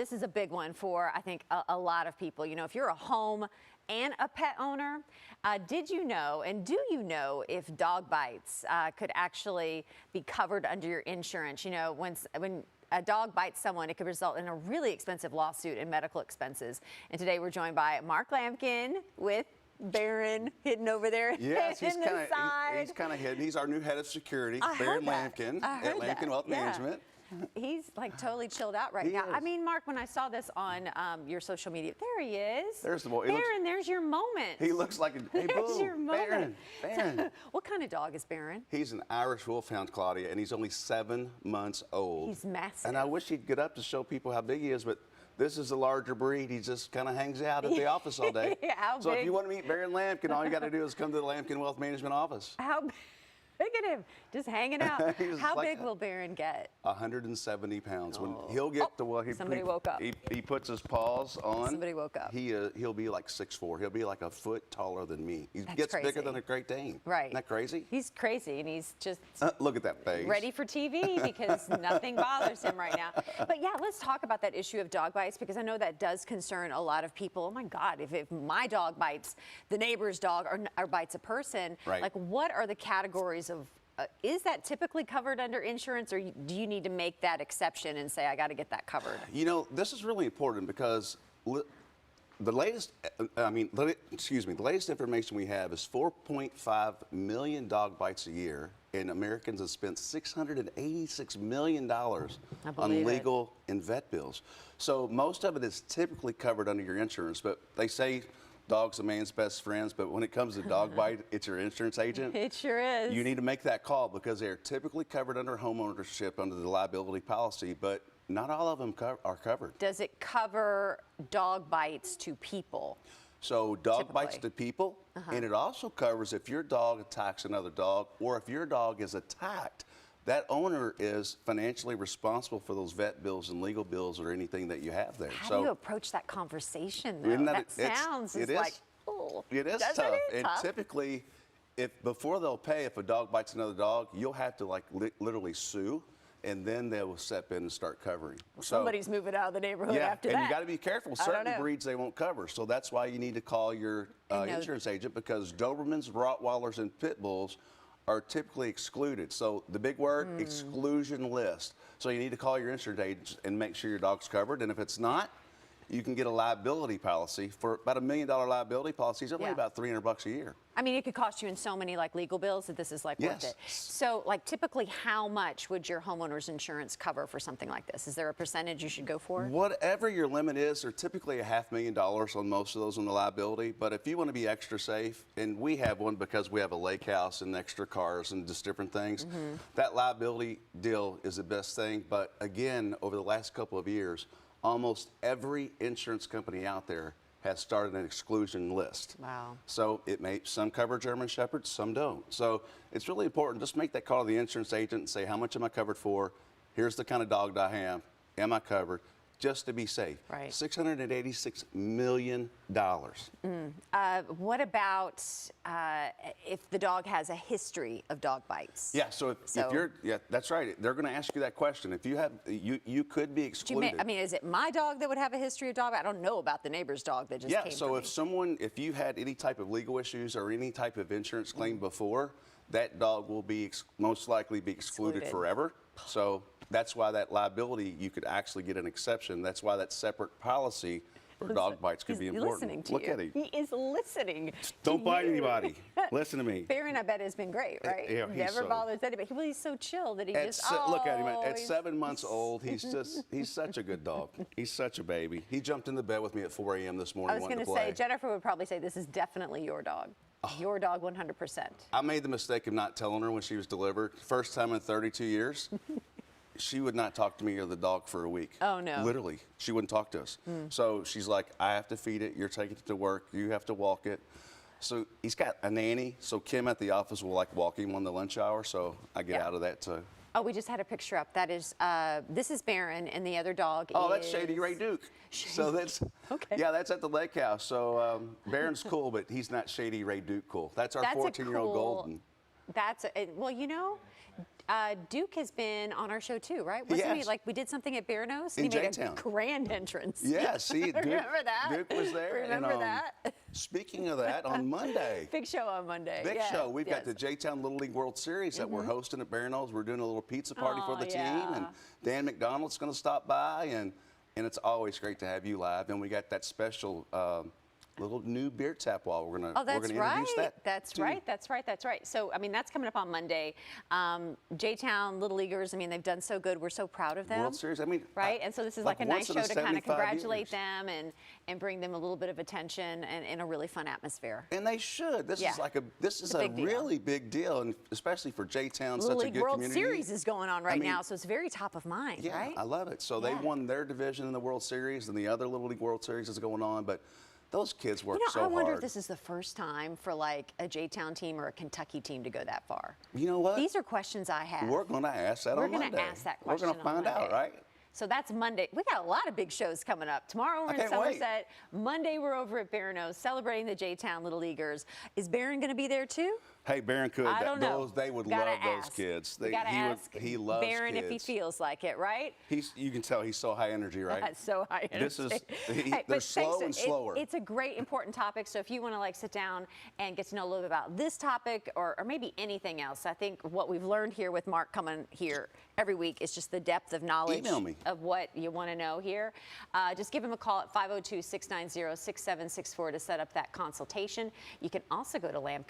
This is a big one for, I think, a lot of people. You know, if you're a home and a pet owner, did you know and do you know if dog bites could actually be covered under your insurance? You know, when a dog bites someone, it could result in a really expensive lawsuit and medical expenses. And today we're joined by Mark Lamkin with Baron hidden over there. Yes, he's kind of hidden. He's our new head of security, Baron Lamkin at Lamkin Wealth Management. He's like totally chilled out right now. I mean, Mark, when I saw this on your social media, there he is. There's the boy. Baron, there's your moment. He looks like a, hey, there's your moment. Baron. What kind of dog is Baron? He's an Irish Wolfhound, Claudia, and he's only 7 months old. He's massive. And I wish he'd get up to show people how big he is, but this is a larger breed. He just kind of hangs out at the office all day. So if you want to meet Baron Lamkin, all you got to do is come to the Lamkin Wealth Management office. How big? Look at him, just hanging out. How big will Baron get? 170 pounds. When he'll get to what somebody woke up. He puts his paws on. Somebody woke up. He'll be like 6'4". He'll be like a foot taller than me. He That's gets crazy. bigger than a Great Dane. Right. Isn't that crazy? He's crazy, and he's just look at that face. Ready for TV because nothing bothers him right now. But yeah, let's talk about that issue of dog bites, because I know that does concern a lot of people. Oh my God, if my dog bites the neighbor's dog or bites a person, like what are the categories of is that typically covered under insurance, or do you need to make that exception and say, I got to get that covered? You know, this is really important because the latest, the latest information we have is 4.5 million dog bites a year, and Americans have spent $686 million on legal and vet bills. So most of it is typically covered under your insurance, but they say dog's a man's best friends, but when it comes to dog bite, it's your insurance agent. It sure is. You need to make that call because they're typically covered under homeownership under the liability policy, but not all of them are covered. Does it cover dog bites to people? So dog bites to people, and it also covers if your dog attacks another dog, or if your dog is attacked, that owner is financially responsible for those vet bills and legal bills or anything that you have there. How do you approach that conversation, though? That sounds like, oh, it is tough. And typically, before they'll pay, if a dog bites another dog, you'll have to like literally sue, and then they will step in and start covering. Well, somebody's moving out of the neighborhood after that. And you got to be careful. Certain breeds they won't cover, so that's why you need to call your insurance agent, because Dobermans, Rottweilers, and Pit Bulls are typically excluded. So the big word, exclusion list. So you need to call your insurance agent and make sure your dog's covered. And if it's not, you can get a liability policy. For about $1 million liability policy, it's only about $300 a year. I mean, it could cost you in so many like legal bills that this is like worth it. So like typically how much would your homeowner's insurance cover for something like this? Is there a percentage you should go for? Whatever your limit is, they're typically $500,000 on most of those on the liability. But if you want to be extra safe, and we have one because we have a lake house and extra cars and just different things, that liability deal is the best thing. But again, over the last couple of years, almost every insurance company out there has started an exclusion list. Wow. So some cover German Shepherds, some don't. So it's really important. Just make that call to the insurance agent and say, how much am I covered for? Here's the kind of dog I have. Am I covered? Just to be safe. Right. $686 million. What about if the dog has a history of dog bites? Yeah, so if you're, that's right. They're going to ask you that question. If you have, you could be excluded. I mean, is it my dog that would have a history of dog bite? I don't know about the neighbor's dog that just came so if you had any type of legal issues or any type of insurance claim before, that dog will be most likely be excluded forever. So that's why that liability, you could actually get an exception. That's why that separate policy for dog bites could be important. Look at him. He is listening. Don't bite anybody. Listen to me. Baron, I bet, has been great, right? Yeah, never bothers anybody. He's so chill that he just, look at him. At 7 months old, he's such a good dog. He's such a baby. He jumped in the bed with me at 4 a.m. this morning. I was going to say, Jennifer would probably say this is definitely your dog. Your dog 100%. I made the mistake of not telling her when she was delivered. First time in 32 years. She would not talk to me or the dog for a week. Oh, no. Literally. She wouldn't talk to us. So she's like, I have to feed it. You're taking it to work. You have to walk it. So he's got a nanny. So Kim at the office will like walk him on the lunch hour. So I get out of that too. Oh, we just had a picture up. That is, this is Baron, and the other dog is... that's Shady Ray Duke. So that's, that's at the lake house. So Baron's cool, but he's not Shady Ray Duke cool. That's our 14-year-old Golden. Well, you know, Duke has been on our show too, right? Wasn't he Yes. like we did something at Barnos? In And he made J-Town. a grand entrance. Yeah, see, Remember that? Duke was there. Remember and, that? Speaking of that, on Monday, Big show on Monday. big Yes, show. We've got yes. the J-Town Little League World Series that we're hosting at Barnos. We're doing a little pizza party for Oh, the team, yeah. and Dan McDonald's going to stop by, and it's always great to have you live. And we got that special little new beer tap wall. We're gonna Oh, that's introduce right. that. That's too. right. That's right. That's right. So, I mean, that's coming up on Monday. J-Town Little Leaguers, I mean, they've done so good. We're so proud of them. World Series. I mean, Right? And so this is like a nice once in show to kind of 75 congratulate years. them and bring them a little bit of attention and in a really fun atmosphere. And they should. This Yeah. is like this is It's a a big deal. really big deal, and especially for J-Town, Little such a League good World community. Series is going on right mean, now, so it's very top of mind, Yeah, right? I love it. So they Yeah. won their division in the World Series, and the other Little League World Series is going on. But those kids work so I wonder hard. if this is the first time for like a J-Town team or a Kentucky team to go that far. You know what? These are questions I have. We're going to ask that We're on Monday. going to ask that question. We're going to on find out, Monday. right? So that's Monday. We got a lot of big shows coming up. Tomorrow we're in can't wait. Somerset. Monday we're over at Barnos celebrating the J-Town Little Leaguers. Is Barron going to be there too? Hey, Barron could. I don't know. They would Gotta love those ask. kids. We gotta ask he loves Barron kids. if he feels like it, right? You can tell he's so high energy, right? That's so high energy. This is Hey, they're but slow thanks, and slower. It's a great, important topic. So if you want to like sit down and get to know a little bit about this topic or maybe anything else, I think what we've learned here with Mark coming here every week is just the depth of knowledge Email me. of what you want to know here. Just give him a call at 502-690-6764 to set up that consultation. You can also go to Lamkin